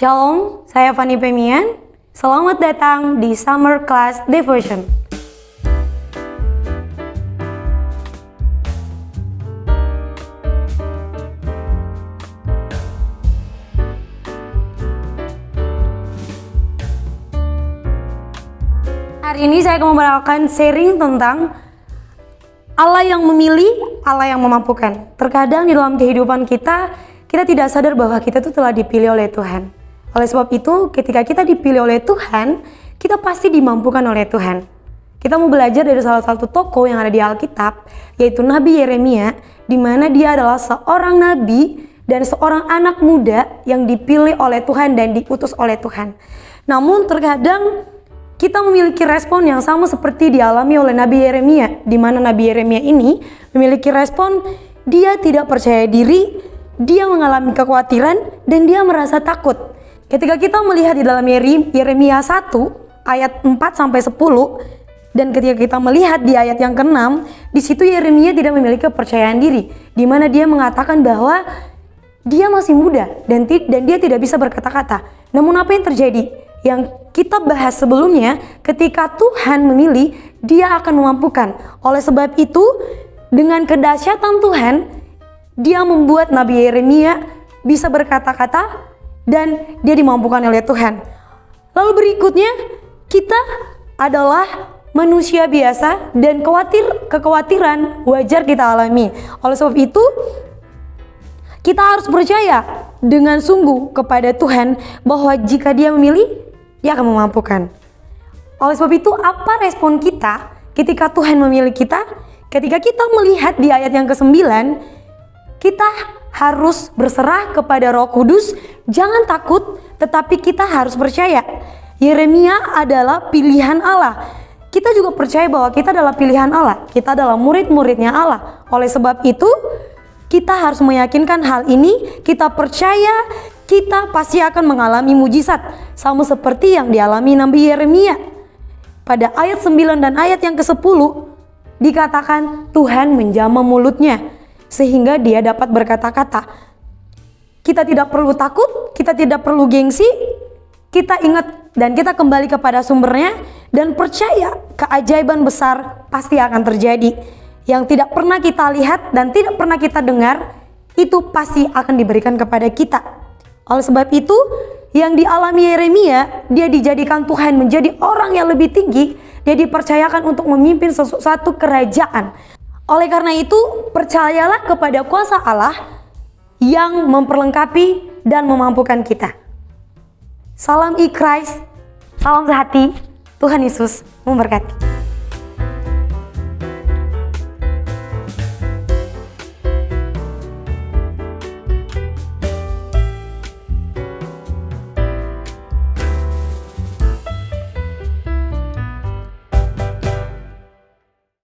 Shalom, saya Fanny Pemian. Selamat datang di Summer Class Devotion. Hari ini saya akan membawakan sharing tentang Allah yang memilih, Allah yang memampukan. Terkadang di dalam kehidupan kita tidak sadar bahwa kita itu telah dipilih oleh Tuhan. Oleh sebab itu, ketika kita dipilih oleh Tuhan, kita pasti dimampukan oleh Tuhan. Kita mau belajar dari salah satu tokoh yang ada di Alkitab, yaitu Nabi Yeremia, di mana dia adalah seorang nabi dan seorang anak muda yang dipilih oleh Tuhan dan diutus oleh Tuhan. Namun terkadang kita memiliki respon yang sama seperti dialami oleh Nabi Yeremia, di mana Nabi Yeremia ini memiliki respon dia tidak percaya diri, dia mengalami kekhawatiran, dan dia merasa takut. Ketika kita melihat di dalam Yeremia 1 ayat 4-10, dan ketika kita melihat di ayat yang ke-6, di situ Yeremia tidak memiliki kepercayaan diri, di mana dia mengatakan bahwa dia masih muda dan dia tidak bisa berkata-kata. Namun apa yang terjadi? Yang kita bahas sebelumnya, ketika Tuhan memilih, dia akan memampukan. Oleh sebab itu, dengan kedahsyatan Tuhan, dia membuat Nabi Yeremia bisa berkata-kata dan dia dimampukan oleh Tuhan. Lalu berikutnya, kita adalah manusia biasa dan kekhawatiran wajar kita alami. Oleh sebab itu, kita harus percaya dengan sungguh kepada Tuhan bahwa jika dia memilih, dia akan memampukan. Oleh sebab itu, apa respon kita ketika Tuhan memilih kita? Ketika kita melihat di ayat yang ke-9, kita harus berserah kepada Roh Kudus, jangan takut, tetapi kita harus percaya. Yeremia adalah pilihan Allah. Kita juga percaya bahwa kita adalah pilihan Allah, kita adalah murid-muridnya Allah. Oleh sebab itu, kita harus meyakinkan hal ini, kita percaya kita pasti akan mengalami mujizat, sama seperti yang dialami Nabi Yeremia. Pada ayat 9 dan ayat yang ke-10, dikatakan Tuhan menjamah mulutnya, sehingga dia dapat berkata-kata. Kita tidak perlu takut, kita tidak perlu gengsi, kita ingat dan kita kembali kepada sumbernya dan percaya keajaiban besar pasti akan terjadi. Yang tidak pernah kita lihat dan tidak pernah kita dengar, itu pasti akan diberikan kepada kita. Oleh sebab itu, yang dialami Yeremia, dia dijadikan Tuhan menjadi orang yang lebih tinggi, dia dipercayakan untuk memimpin sesuatu kerajaan. Oleh karena itu, percayalah kepada kuasa Allah yang memperlengkapi dan memampukan kita. Salam Christ, salam sehati, Tuhan Yesus memberkati.